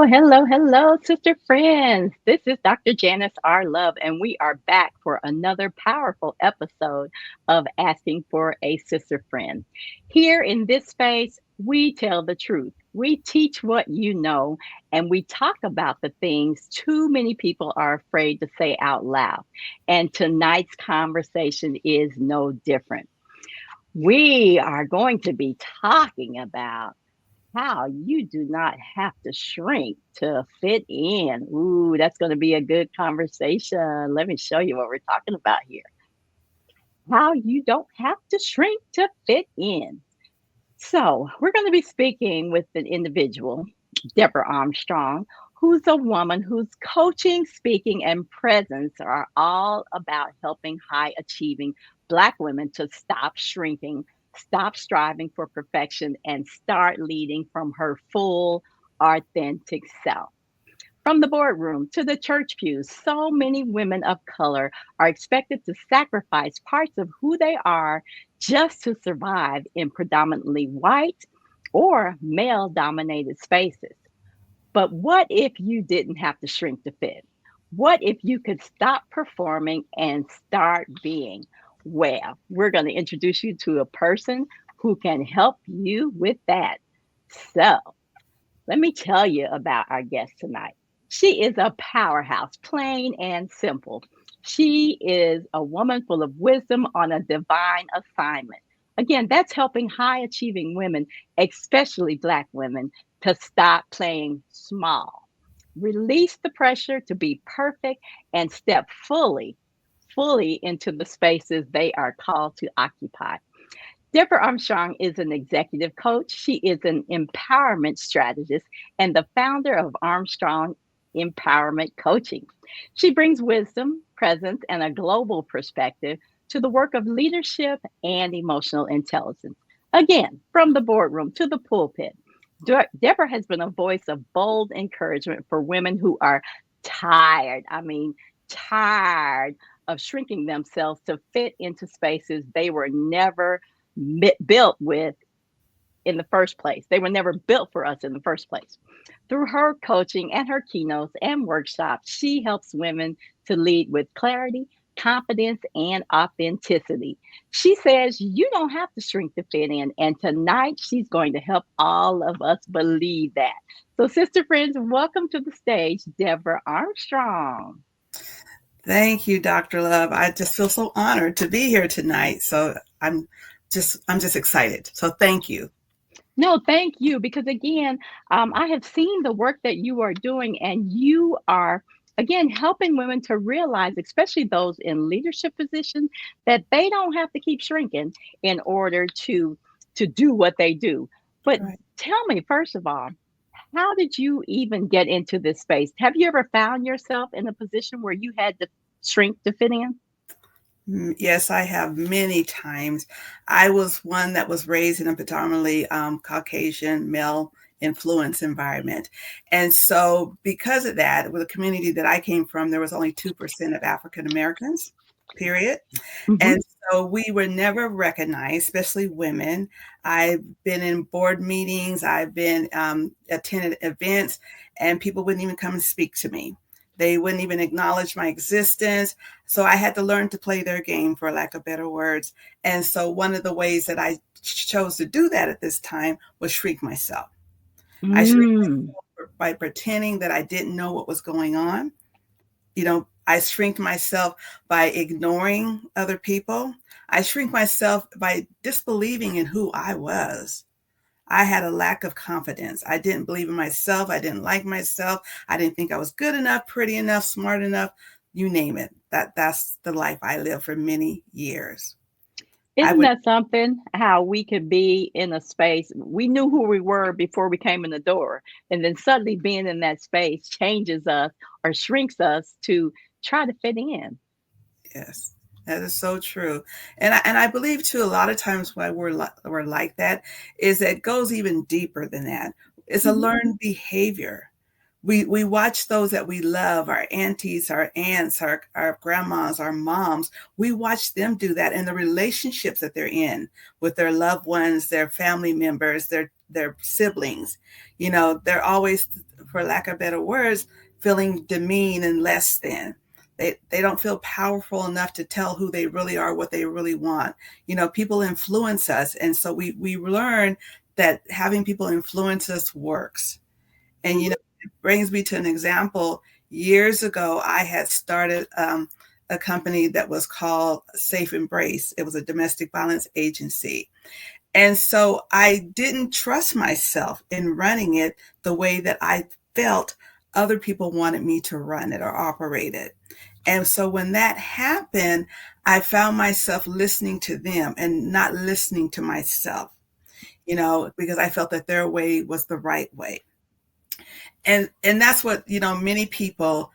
Hello, sister friends. This is Dr. Janice R. Love, and we are back for another powerful episode of Asking for a Sister Friend. Here in this space, we tell the truth. We teach what you know, and we talk about the things too many people are afraid to say out loud. And tonight's conversation is no different. We are going to be talking about how you do not have to shrink to fit in. Ooh, that's going to be a good conversation. Let me show you what we're talking about here. How you don't have to shrink to fit in. So, we're going to be speaking with an individual, Deborah Armstrong, who's a woman whose coaching, speaking, and presence are all about helping high achieving Black women to stop shrinking, stop striving for perfection, and start leading from her full, authentic self. From the boardroom to the church pews, so many women of color are expected to sacrifice parts of who they are just to survive in predominantly white or male dominated spaces. But what if you didn't have to shrink to fit? What if you could stop performing and start being? Well, we're going to introduce you to a person who can help you with that. So, let me tell you about our guest tonight. She is a powerhouse, plain and simple. She is a woman full of wisdom on a divine assignment. Again, that's helping high achieving women, especially Black women, to stop playing small. Release the pressure to be perfect and step fully into the spaces they are called to occupy. Deborah Armstrong is an executive coach. She is an empowerment strategist and the founder of Armstrong Empowerment Coaching. She brings wisdom, presence, and a global perspective to the work of leadership and emotional intelligence. Again, from the boardroom to the pulpit, Deborah has been a voice of bold encouragement for women who are tired. Tired of shrinking themselves to fit into spaces they were never built with in the first place. They were never built for us in the first place. Through her coaching and her keynotes and workshops, she helps women to lead with clarity, confidence, and authenticity. She says you don't have to shrink to fit in. And tonight, she's going to help all of us believe that. So, sister friends, welcome to the stage, Deborah Armstrong. Thank you, Dr. Love. I just feel so honored to be here tonight. So I'm just excited. So thank you. No, thank you. Because again, I have seen the work that you are doing, and you are, again, helping women to realize, especially those in leadership positions, that they don't have to keep shrinking in order to do what they do. But Right. tell me, first of all, how did you even get into this space? Have you ever found yourself in a position where you had to shrink to fit in? Yes, I have many times. I was one that was raised in a predominantly Caucasian male influence environment. And so because of that, with the community that I came from, there was only 2% of African Americans, period. Hmm. And so we were never recognized, especially women. I've been in board meetings, I've been attended events, and people wouldn't even come and speak to me. They wouldn't even acknowledge my existence. So I had to learn to play their game, for lack of better words. And so one of the ways that I chose to do that at this time was shrink myself. I shrink Mm. myself by pretending that I didn't know what was going on. I shrink myself by ignoring other people. I shrink myself by disbelieving in who I was. I had a lack of confidence. I didn't believe in myself. I didn't like myself. I didn't think I was good enough, pretty enough, smart enough, you name it. That's the life I lived for many years. I Isn't would that something? How we could be in a space, we knew who we were before we came in the door. And then suddenly being in that space changes us or shrinks us to try to fit in. Yes, that is so true. And I believe too, a lot of times why we're like that is that it goes even deeper than that. It's a Mhm. learned behavior. We watch those that we love, our aunties, our aunts, our grandmas, our moms. We watch them do that, and the relationships that they're in with their loved ones, their family members, their siblings. They're always for lack of better words, feeling demeaned and less than. They don't feel powerful enough to tell who they really are, what they really want. People influence us. And so we learn that having people influence us works. And, Mhm. it brings me to an example. Years ago, I had started a company that was called Safe Embrace. It was a domestic violence agency. And so I didn't trust myself in running it the way that I felt other people wanted me to run it or operate it. And so when that happened, I found myself listening to them and not listening to myself, because I felt that their way was the right way. And that's what, many people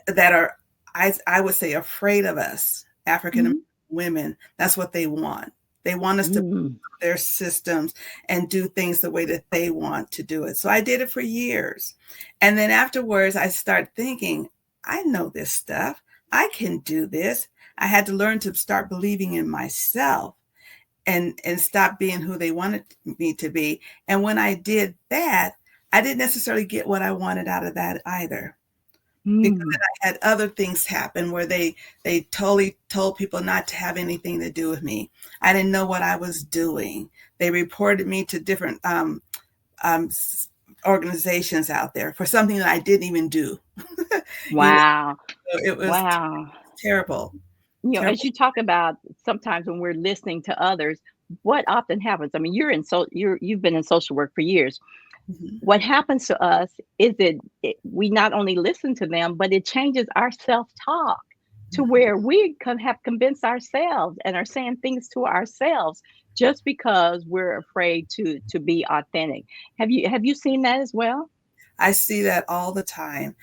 that are, I would say, afraid of us, African American Mhm. women, that's what they want. They want us to Mm. their systems and do things the way that they want to do it. So I did it for years. And then afterwards, I started thinking, I know this stuff. I can do this. I had to learn to start believing in myself and stop being who they wanted me to be. And when I did that, I didn't necessarily get what I wanted out of that either, because Mm. I had other things happen where they totally told people not to have anything to do with me. I didn't know what I was doing. They reported me to different um, organizations out there for something that I didn't even do. you know, Wow. so it was Wow. terrible, As terrible. you talk about sometimes when we're listening to others, what often happens? I mean, you've been in social work for years. Mhm. What happens to us is we not only listen to them, but it changes our self-talk to Mhm. where we have convinced ourselves and are saying things to ourselves just because we're afraid to be authentic. Have you seen that as well? I see that all the time.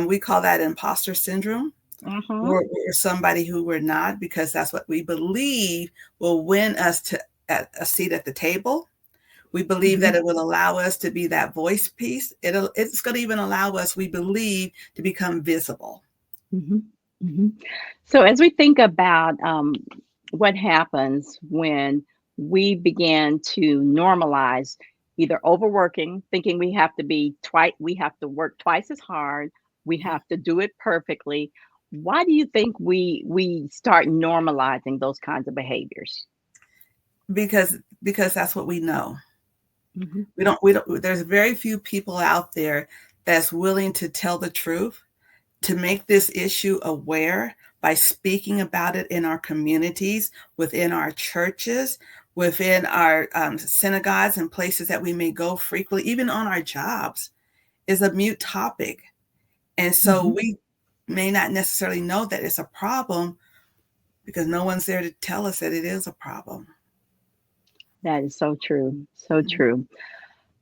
We call that imposter syndrome. Mhm. We're somebody who we're not, because that's what we believe will win us to a seat at the table. We believe that Mhm. it will allow us to be that voice piece. It's going to even allow us, we believe, to become visible. Mhm. Mhm. So as we think about what happens when we begin to normalize either overworking, thinking we have to work twice as hard, we Mhm. have to do it perfectly. Why do you think we start normalizing those kinds of behaviors? Because that's what we know. Hmm. We don't there's very few people out there that's willing to tell the truth, to make this issue aware by speaking about it in our communities, within our churches, within our synagogues and places that we may go frequently, even on our jobs, is a mute topic. And so Hmm. we may not necessarily know that it's a problem because no one's there to tell us that it is a problem. That is so true. So true.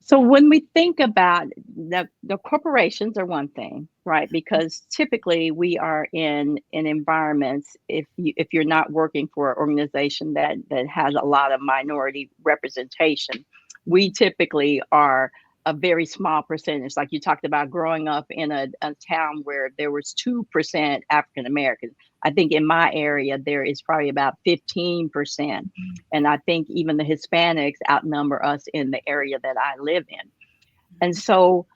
So when we think about the corporations are one thing, right? Because typically we are in environments if you're not working for an organization that has a lot of minority representation, we typically are a very small percentage. Like you talked about growing up in a town where there was 2% African Americans. I think in my area there is probably about 15%. And I think even the Hispanics outnumber us in the area that I live in. And so,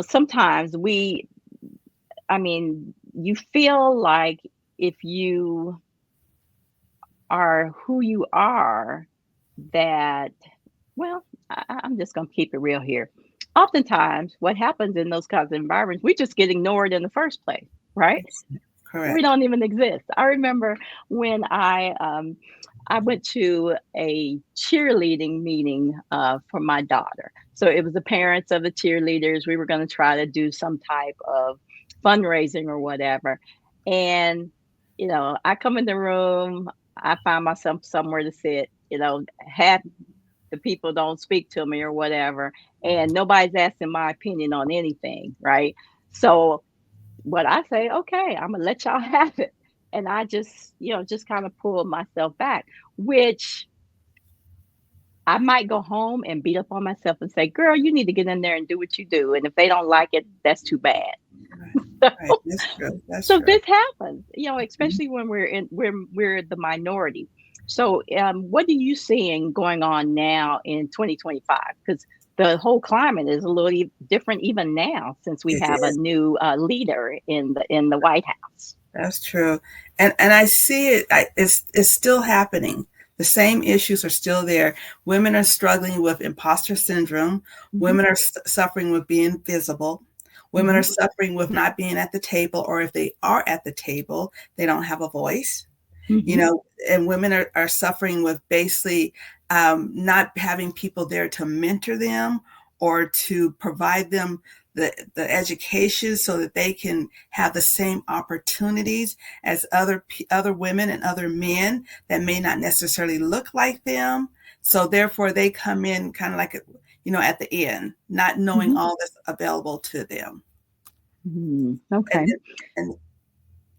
sometimes I mean, you feel like if you are who you are, that, well, I'm just going to keep it real here. Oftentimes, what happens in those kinds of environments, we just get ignored in the first place, right? We Correct. don't even exist. I remember when I went to a cheerleading meeting for my daughter. So it was the parents of the cheerleaders. We were going to try to do some type of fundraising or whatever. And I come in the room, I find myself somewhere to sit. Half the people don't speak to me or whatever, and nobody's asking my opinion on anything, right? So what I say, okay, I'm gonna let y'all have it. And I just kind of pull myself back, which I might go home and beat up on myself and say, girl, you need to get in there and do what you do. And if they don't like it, that's too bad. Right. Right. That's true. That's So true. this happens, Mhm. especially when we're the minority. So what are you seeing going on now in 2025? Because the whole climate is a little different even now since we It have a is. new leader in the White House. That's true. And I see it, it's still happening. The same issues are still there. Women are struggling with imposter syndrome. Hmm. Women are suffering with being visible. Women are Hmm. suffering with not being at the table, or if they are at the table, they don't have a voice. You Hmm. know, and women are suffering with basically not having people there to mentor them or to provide them the education so that they can have the same opportunities as other women and other men that may not necessarily look like them. So therefore they come in kind of like, at the end, not knowing Hmm. all that's available to them. Hmm. And Okay, and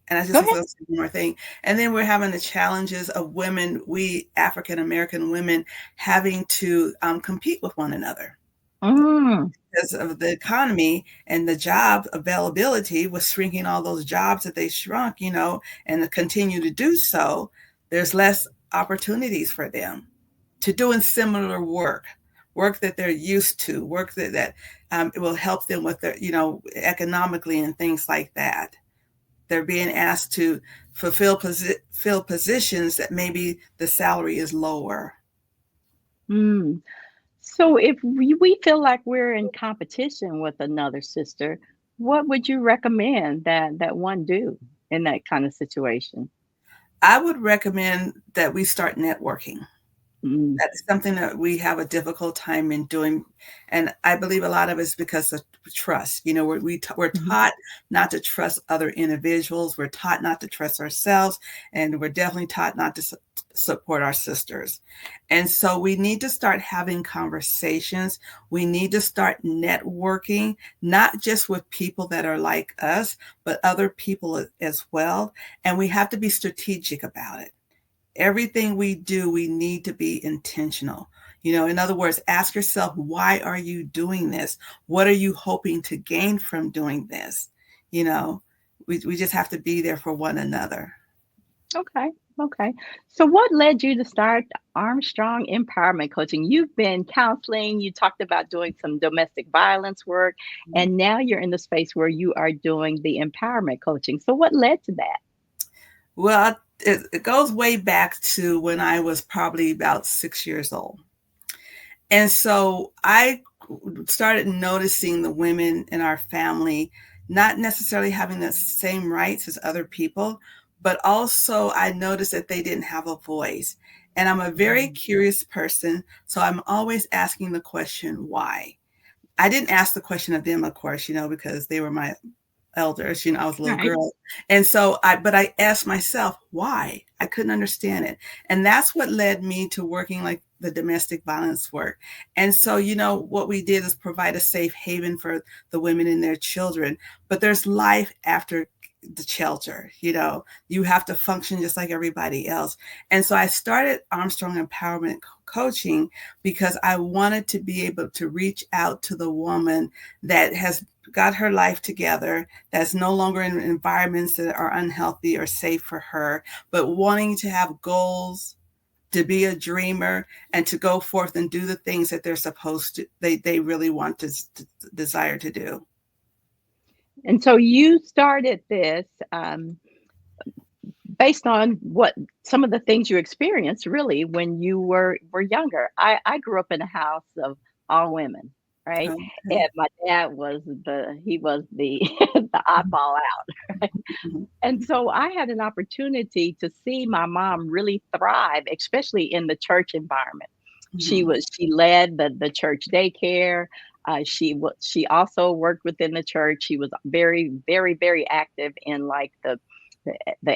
and I go just ahead. want to say one more thing. And then we're having the challenges of women, we African American women, having to compete with one another Mm. because of the economy and the job availability was shrinking. All those jobs that they shrunk, and to continue to do so, there's less opportunities for them to doing similar work that they're used to, work that it will help them with their, economically and things like that. They're being asked to fill positions that maybe the salary is lower. Mm. So if we feel like we're in competition with another sister, what would you recommend that one do in that kind of situation? I would recommend that we start networking. Mm. That's something that we have a difficult time in doing, and I believe a lot of it is because of trust. We're Mhm. taught not to trust other individuals. We're taught not to trust ourselves, and we're definitely taught not to support our sisters. And so we need to start having conversations. We need to start networking, not just with people that are like us, but other people as well. And we have to be strategic about it. Everything we do, we need to be intentional. In other words, ask yourself, why are you doing this? What are you hoping to gain from doing this? You know, we just have to be there for one another. Okay. Okay. So what led you to start Armstrong Empowerment Coaching? You've been counseling, you talked about doing some domestic violence work, and now you're in the space where you are doing the empowerment coaching. So what led to that? Well, it goes way back to when I was probably about 6 years old. And so I started noticing the women in our family not necessarily having the same rights as other people, but also I noticed that they didn't have a voice. And I'm a very Mm. curious person, so I'm always asking the question, why? I didn't ask the question of them, of course, because they were my elders. I was a little Right. girl. And so but I asked myself why. I couldn't understand it. And that's what led me to working like the domestic violence work. And so, what we did is provide a safe haven for the women and their children. But there's life after the shelter. You have to function just like everybody else. And so I started Armstrong Empowerment Coaching because I wanted to be able to reach out to the woman that has got her life together, that's no longer in environments that are unhealthy or safe for her, but wanting to have goals, to be a dreamer, and to go forth and do the things that they're supposed to, they really want to desire to do. And so you started this based on what some of the things you experienced really when you were younger. I grew up in a house of all women, right? Okay. And my dad was the the oddball out, right? Mhm. And so I had an opportunity to see my mom really thrive, especially in the church environment. Mhm. She led the church daycare. She also worked within the church. She was very active in like the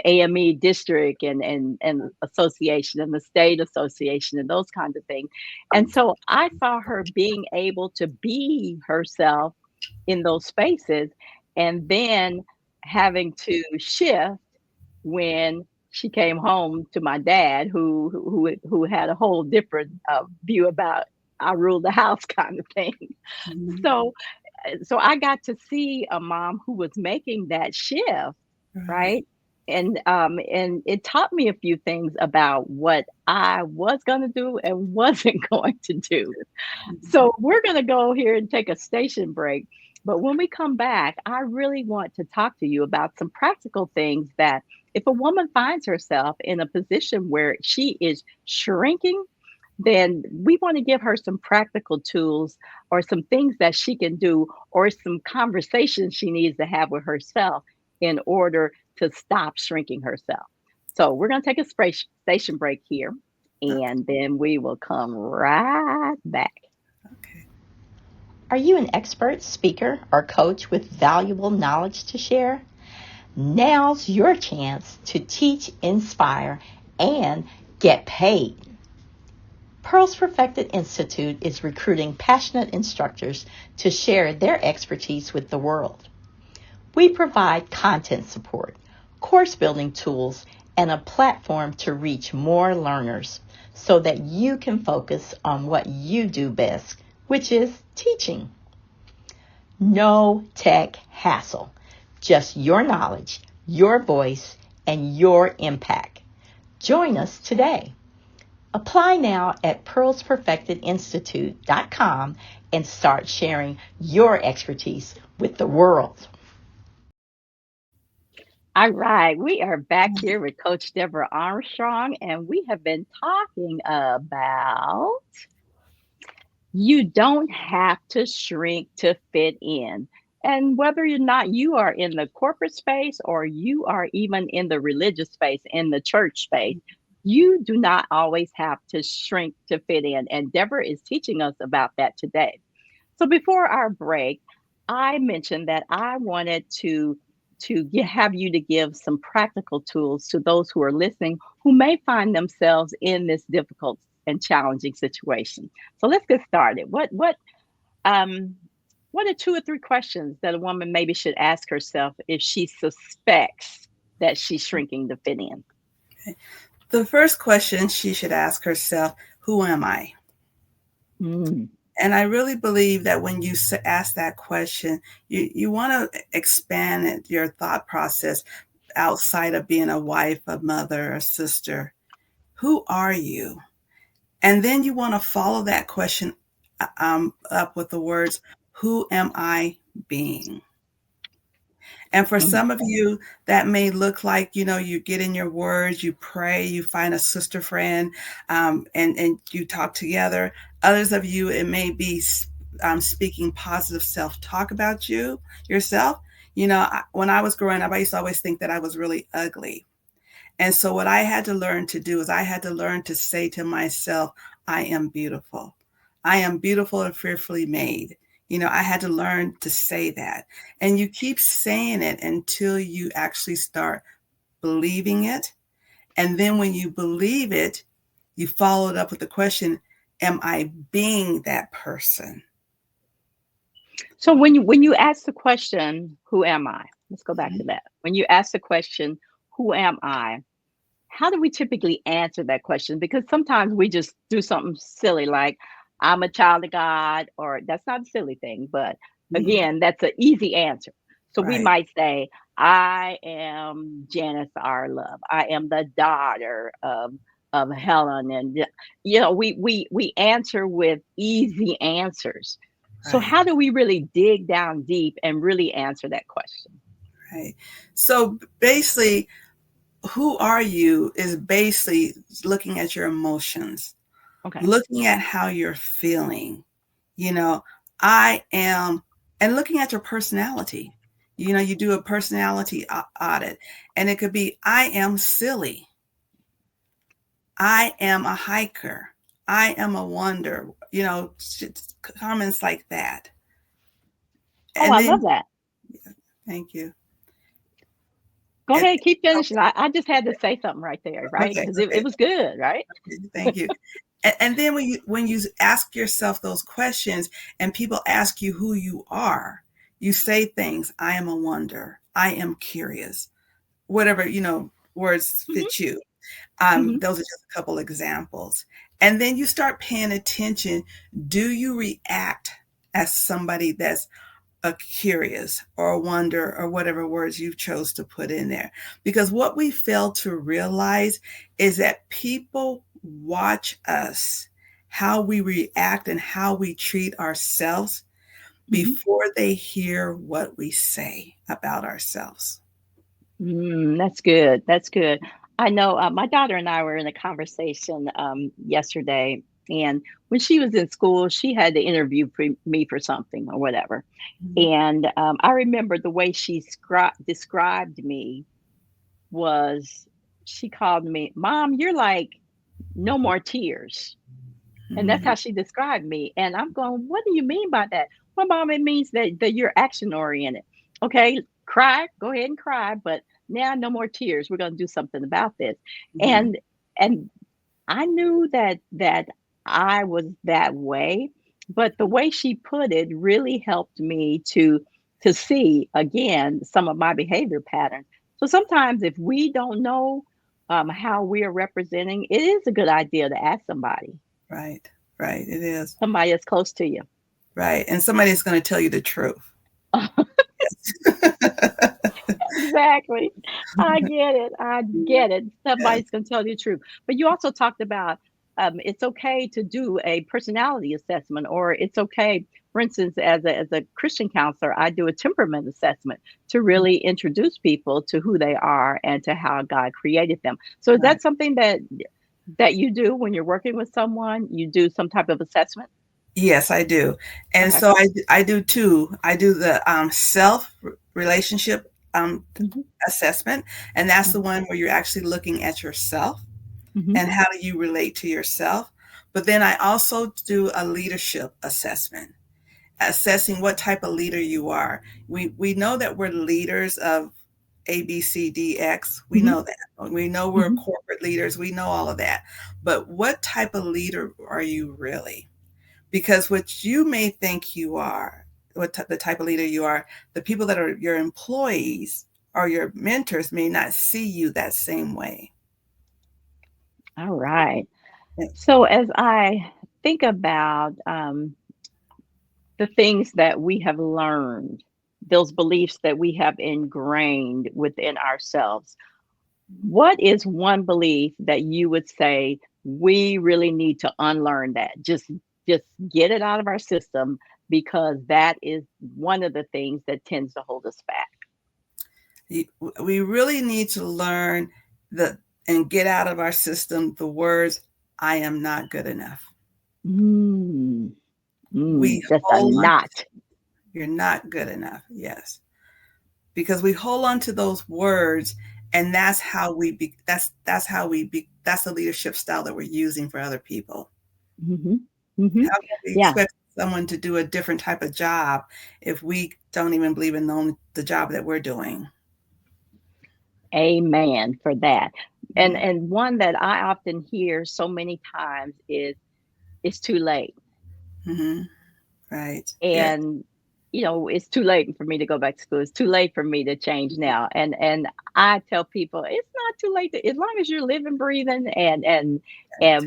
AME district and association and the state association and those kinds of things. And so I saw her being able to be herself in those spaces and then having to shift when she came home to my dad who had a whole different view about I rule the house kind of thing. Mhm. So so I got to see a mom who was making that shift, Right. right? and it taught me a few things about what I was going to do and wasn't going to do. Mhm. So we're going to go here and take a station break. But when we come back, I really want to talk to you about some practical things that if a woman finds herself in a position where she is shrinking, then we want to give her some practical tools or some things that she can do or some conversations she needs to have with herself in order to stop shrinking herself. So we're going to take a station break here Okay. and then we will come right back. Okay. Are you an expert speaker or coach with valuable knowledge to share? Now's your chance to teach, inspire, and get paid. Pearls Perfected Institute is recruiting passionate instructors to share their expertise with the world. We provide content support, course building tools, and a platform to reach more learners so that you can focus on what you do best, which is teaching. No tech hassle, just your knowledge, your voice, and your impact. Join us today. Apply now at pearlsperfectedinstitute.com and start sharing your expertise with the world. All right, we are back here with Coach Deborah Armstrong, and we have been talking about you don't have to shrink to fit in. And whether or not you are in the corporate space or you are even in the religious space, in the church space, you do not always have to shrink to fit in. And Deborah is teaching us about that today. So before our break, I mentioned that I wanted to have you to give some practical tools to those who are listening who may find themselves in this difficult and challenging situation. So let's get started. Um what are two or three questions that a woman maybe should ask herself if she suspects that she's shrinking to fit in? The first question she should ask herself, who am I? Mm, And I really believe that when you ask that question, you want to expand your thought process outside of being a wife, a mother, a sister. Who are you? And then you want to follow that question up with the words, who am I being? And for mm. some of you, that may look like, you get in your words, you pray, you find a sister friend, and you talk together. Others of you, it may be speaking positive self-talk about yourself. When I was growing up, I used to always think that I was really ugly. And so what I had to learn to do is I had to learn to say to myself, I am beautiful. I am beautiful and fearfully made. I had to learn to say that. And you keep saying it until you actually start believing it. And then when you believe it, you follow it up with the question, am I being that person? So when you ask the question, who am I? Let's go back Mhm. to that. When you ask the question, who am I? How do we typically answer that question? Because sometimes we just do something silly like, I'm a child of God, or that's not a silly thing, but Mhm. again, that's an easy answer. So we Right. might say, I am Janice our love. I am the daughter of Helen. And we answer with easy answers. So Right. how do we really dig down deep and really answer that question? Right. So basically, who are you is basically looking at your emotions, Okay. looking at how you're feeling. You know, I am, and looking at your personality. You do a personality audit, and it could be, I am silly. I am a hiker. I am a wonder. Comments like that. Oh, And I then, love that. thank you. Go And, ahead, keep oh, finishing. I just had to say something right there, right? okay, Because it okay, was good, right? thank you. And then when you ask yourself those questions and people ask you who you are, you say things, I am a wonder, I am curious, whatever, words Hmm. fit you. Hmm. Those are just a couple examples. And then you start paying attention. Do you react as somebody that's a curious or a wonder or whatever words you chose to put in there. Because what we fail to realize is that people watch us, how we react and how we treat ourselves Mhm. before they hear what we say about ourselves. That's good. That's good. I know my daughter and I were in a conversation yesterday, and when she was in school, she had to interview me for something or whatever. Mhm. And I remember the way she described me was she called me, Mom, you're like no more tears. And that's Mhm. how she described me. And I'm going, what do you mean by that? Well, Mom, it means that you're action oriented. Okay, cry, go ahead and cry, but now no more tears. We're going to do something about this. Mhm. And I knew that I was that way, but the way she put it really helped me to see again some of my behavior patterns. So sometimes if we don't know how we are representing, it is a good idea to ask Right, right. It is. somebody that's close to you. Right. And somebody's going to tell you the truth. Exactly. I get it. I get it. Yes. Somebody's going to tell you the truth. But you also talked about it's okay to do a personality assessment, or it's okay, for instance, as a Christian counselor, I do a temperament assessment to really introduce people to who they are and to how God created them. So is Right. that something that you do when you're working with someone? You do some type of assessment? Yes, I do. And Okay. so I do too. I do the self relationship Hmm. assessment. And that's the one where you're actually looking at yourself Hmm. and how do you relate to yourself. But then I also do a leadership assessment, assessing what type of leader you are. We know that we're leaders of A, B, C, D, X. We Hmm. know that. We know we're Hmm. corporate leaders. We know all of that. But what type of leader are you really? Because what you may think you are, the type of leader you are, the people that are your employees or your mentors may not see you that same way. All right. So as I think about the things that we have learned, those beliefs that we have ingrained within ourselves, what is one belief that you would say we really need to unlearn that? Just get it out of our system because that is one of the things that tends to hold us back. We really need to learn the and get out of our system the words, I am not good enough. Mm, We that's a hold on, not. you're not good enough. Yes. Because we hold on to those words and that's how that's how that's the leadership style that we're using for other people. Hmm. Hmm. How can we Yeah. expect someone to do a different type of job if we don't even believe in the job that we're doing? Amen for that. And Mhm. and one that I often hear so many times is it's too late. Mhm. Right. Yes. And it's too late for me to go back to school. It's too late for me to change now. And I tell people it's not too late as long as you're living, breathing and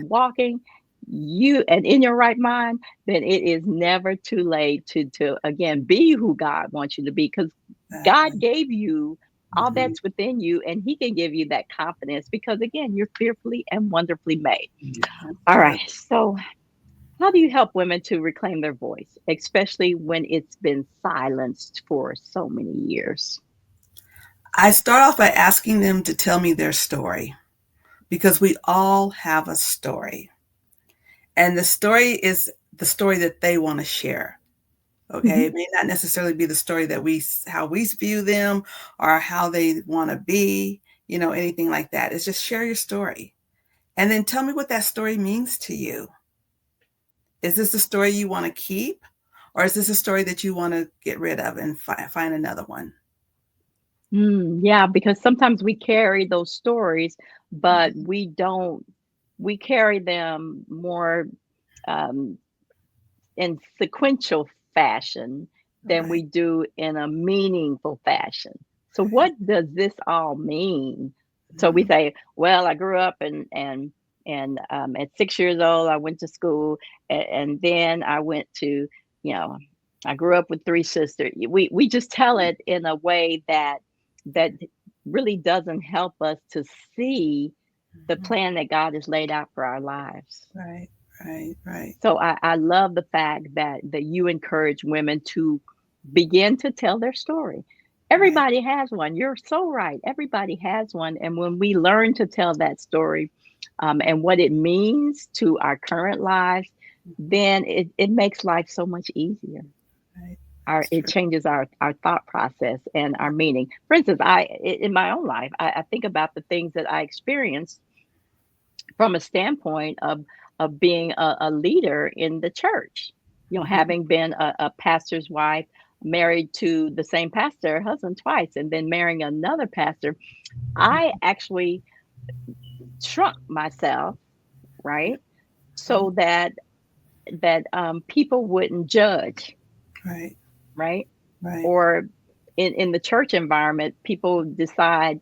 walking, you and in your right mind, then it is never too late to again be who God wants you to be because God Exactly. gave you all Mhm. that's within you, and He can give you that confidence because, again, you're fearfully and wonderfully made. That's All good. right. So, how do you help women to reclaim their voice, especially when it's been silenced for so many years? I start off by asking them to tell me their story because we all have a story. And the story is the story that they want to share. Okay. Hmm. It may not necessarily be the story that how we view them or how they want to be, anything like that. It's just share your story. And then tell me what that story means to you. Is this a story you want to keep? Or is this a story that you want to get rid of and find another one? Yeah, because sometimes we carry those stories, but Mhm. we don't, we carry them more um, in sequential fashion than Right, we do in a meaningful fashion. So right. what does this all mean? So we Mhm. say, well, I grew up and at 6 years old I went to school and then I went to, you know, I grew up with three sisters. We just tell it in a way that really doesn't help us to see the Mhm. plan that God has laid out for our lives. Right, right, right, So I love the fact that you encourage women to begin to tell their story. right. Everybody has one. You're so right. Everybody has one. And when we learn to tell that story, and what it means to our current lives, Mhm. then it makes life so much easier. Right. Our That's It true. changes our thought process and our meaning. For instance, in my own life, I think about the things that I experienced from a standpoint of being a leader in the church. You know, Mhm. having been a pastor's wife, married to the same pastor, husband twice, and then marrying another pastor, I actually shrunk myself, right, Mhm. so that people wouldn't judge, Right, right, right, or in the church environment, people decide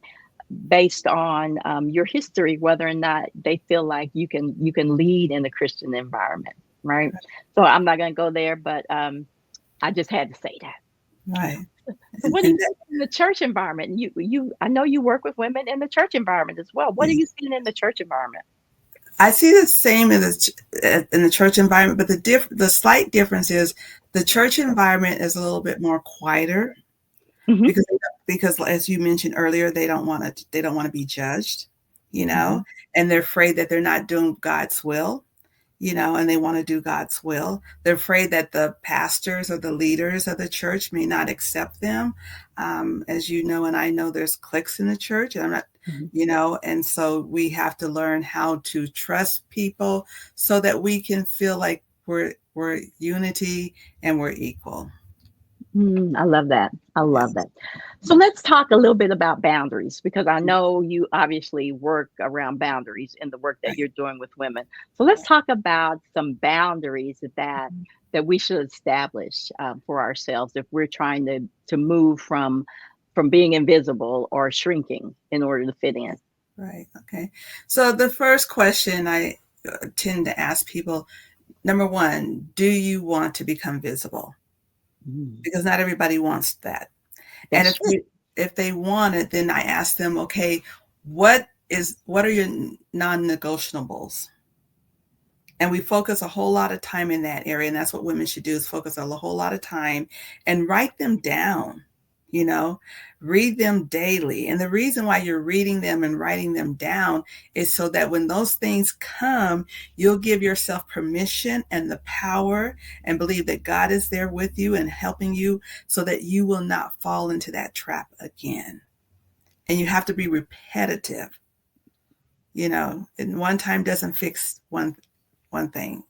based on your history whether or not they feel like you can lead in the Christian environment, right? So I'm not going to go there, but I just had to say that. right. So what do And you see in the church environment? You I know you work with women in the church environment as well. What are yes. you seeing in the church environment? I see the same in the church environment, but the slight difference is the church environment is a little bit more quieter Hmm. because as you mentioned earlier, they don't want to be judged, you Hmm. know, and they're afraid that they're not doing God's will, and they want to do God's will. They're afraid that the pastors or the leaders of the church may not accept them. As you know, and I know there's cliques in the church, and I'm not, Hmm. and so we have to learn how to trust people so that we can feel like we're unity and we're equal. I love that. I love Yes. that. So let's talk a little bit about boundaries because I know you obviously work around boundaries in the work that Right. you're doing with women. So let's talk about some boundaries that we should establish for ourselves if we're trying to move from being invisible or shrinking in order to fit in. Right. Okay. So the first question I tend to ask people, number one, do you want to become visible? Mm, Because not everybody wants that. And that's true. if they want it, then I ask them, okay, what are your non-negotiables? And we focus a whole lot of time in that area, and that's what women should do, is focus a whole lot of time and write them down, you know, read them daily. And the reason why you're reading them and writing them down is so that when those things come, you'll give yourself permission and the power and believe that God is there with you and helping you so that you will not fall into that trap again. And you have to be repetitive, and one time doesn't fix one thing.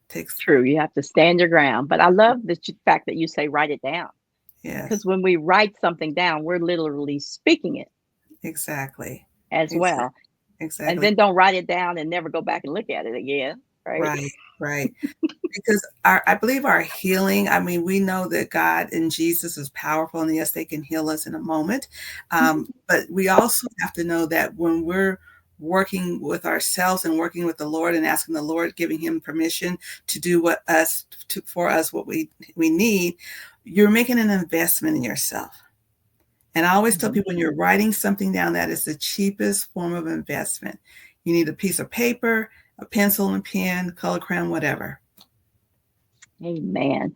It takes. True. You have to stand your ground. But I love the fact that you say write it down because Yes, when we write something down, we're literally speaking it exactly. as Exactly. well. And Exactly. then don't write it down and never go back and look at it again, right? Right, right. Because I believe our healing, I mean, we know that God and Jesus is powerful, and yes, they can heal us in a moment. But we also have to know that when we're working with ourselves and working with the Lord and asking the Lord, giving Him permission to do for us what we need, you're making an investment in yourself. And I always tell Mhm. people when you're writing something down, that is the cheapest form of investment. You need a piece of paper, a pencil and pen, color crayon, whatever. Amen.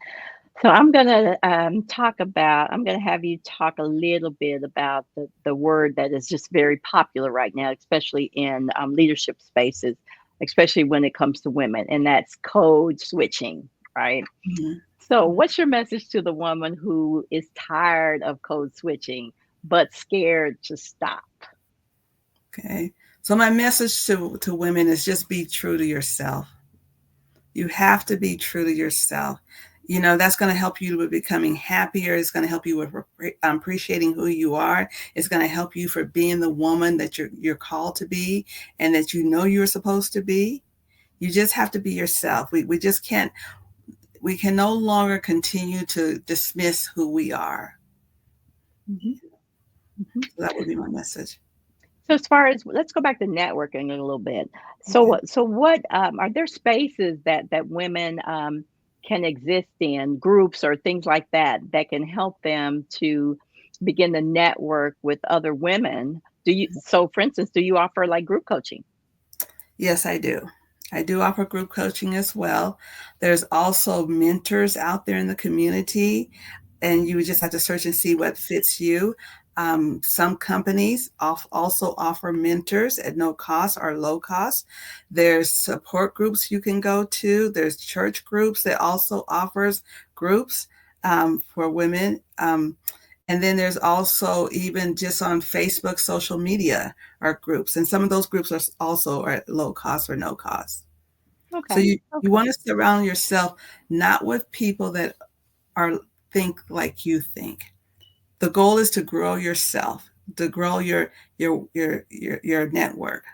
So I'm gonna have you talk a little bit about the word that is just very popular right now, especially in leadership spaces, especially when it comes to women, and that's code switching, right? Mhm. So, what's your message to the woman who is tired of code switching but scared to stop? Okay. So my message to women is just be true to yourself. You have to be true to yourself. That's going to help you with becoming happier. It's going to help you with appreciating who you are. It's going to help you for being the woman that you're called to be and that you're supposed to be. You just have to be yourself. We just can't. We can no longer continue to dismiss who we are. Mhm, mhm. So that would be my message. So, as far as let's go back to networking a little bit. Okay. So what are there spaces that women can exist in groups or things like that that can help them to begin to network with other women. Do you, so for instance, do you offer like group coaching? Yes, I do. I do offer group coaching as well. There's also mentors out there in the community, and you just have to search and see what fits you. Some companies also offer mentors at no cost or low cost. There's support groups you can go to. There's church groups that also offers groups for women. And then there's also even just on Facebook, social media are groups, and some of those groups are also at low cost or no cost. So Okay. you Okay. want to surround yourself not with people that are think like you think. The goal is to grow yourself, to grow your network.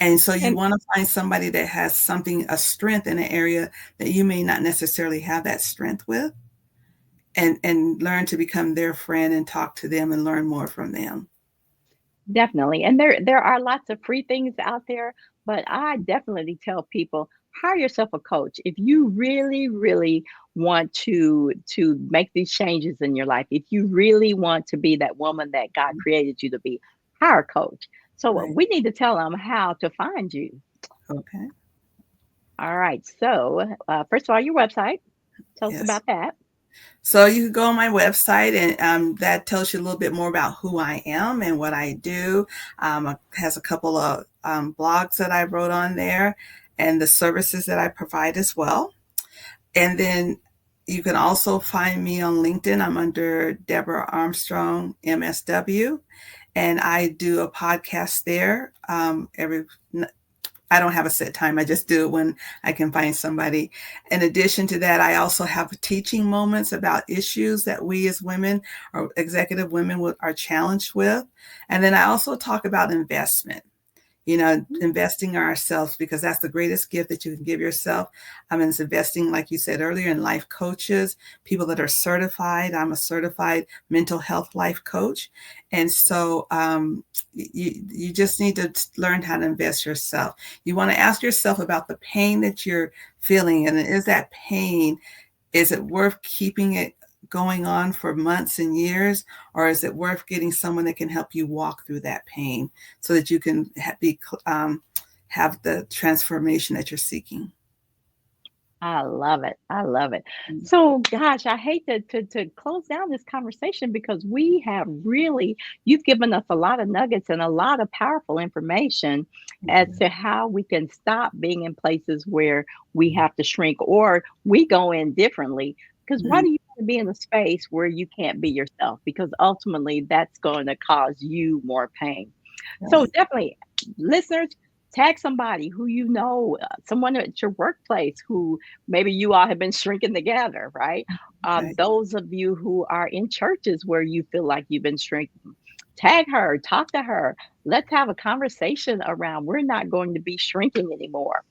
And so you And want to find somebody that has something, a strength in an area that you may not necessarily have that strength with, and learn to become their friend and talk to them and learn more from them. definitely. And there are lots of free things out there, but I definitely tell people hire yourself a coach. If you really, really want to make these changes in your life, if you really want to be that woman that God created you to be, hire a coach. So Right. we need to tell them how to find you. Okay. All right. So first of all, your website. Tell us Yes. about that. So you can go on my website, and that tells you a little bit more about who I am and what I do. It has a couple of blogs that I wrote on there, and the services that I provide as well. And then you can also find me on LinkedIn. I'm under Deborah Armstrong, MSW, and I do a podcast there every. I don't have a set time. I just do it when I can find somebody. In addition to that, I also have teaching moments about issues that we as women or executive women are challenged with. And then I also talk about investment, investing in ourselves, because that's the greatest gift that you can give yourself. I mean, it's investing, like you said earlier, in life coaches, people that are certified. I'm a certified mental health life coach. And so you just need to learn how to invest yourself. You want to ask yourself about the pain that you're feeling. And is that pain, is it worth keeping it going on for months and years, or is it worth getting someone that can help you walk through that pain so that you can have the transformation that you're seeking? I love it. I love it. So, gosh, I hate to close down this conversation because we have really, you've given us a lot of nuggets and a lot of powerful information as to how we can stop being in places where we have to shrink or we go in differently. Because why Mhm. do you want to be in a space where you can't be yourself? Because ultimately that's going to cause you more pain. So Right. definitely, listeners, tag somebody who you know, someone at your workplace who maybe you all have been shrinking together, right? Right. Those of you who are in churches where you feel like you've been shrinking, tag her, talk to her. Let's have a conversation around we're not going to be shrinking anymore.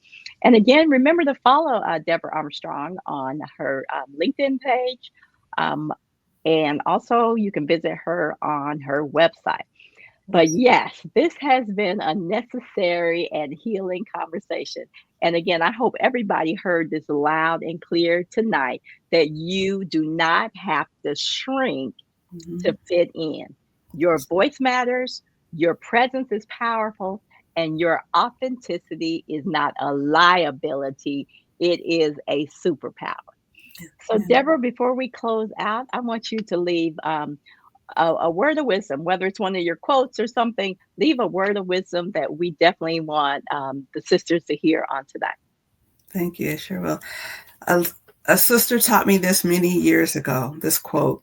And again, remember to follow Deborah Armstrong on her LinkedIn page. Um, and also, you can visit her on her website. But Yes. yes, this has been a necessary and healing conversation. And again, I hope everybody heard this loud and clear tonight that you do not have to shrink Mhm. to fit in. Your voice matters, your presence is powerful, and your authenticity is not a liability, it is a superpower. So, Yeah. Deborah, before we close out, I want you to leave a word of wisdom, whether it's one of your quotes or something, leave a word of wisdom that we definitely want the sisters to hear on today. Thank you. I sure will. A, a sister taught me this many years ago, this quote: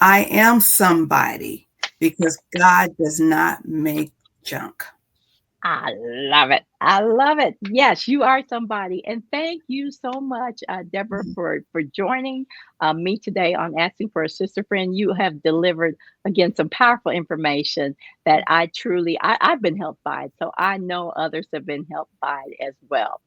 I am somebody because God does not make junk. I love it. I love it. Yes, you are somebody. And thank you so much, Deborah, for joining me today on Asking for a Sister Friend. You have delivered, again, some powerful information that I truly, I've been helped by. So I know others have been helped by it as well.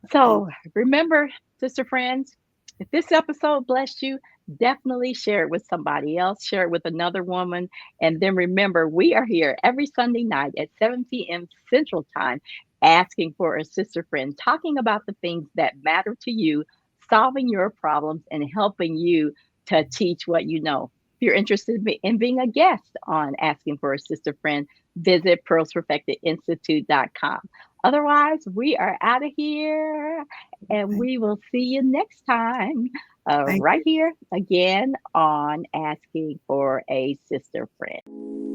Thank So remember, sister friends, if this episode blessed you, definitely share it with somebody else, share it with another woman. And then remember, we are here every Sunday night at 7 p.m. Central Time asking for a sister friend, talking about the things that matter to you solving your problems and helping you to teach what you know. If you're interested in being a guest on Asking for a Sister Friend, visit pearlsperfectedinstitute.com. Otherwise, we are out of here and Thank, we will see you next time thank right you. here again on Asking for a Sister Friend.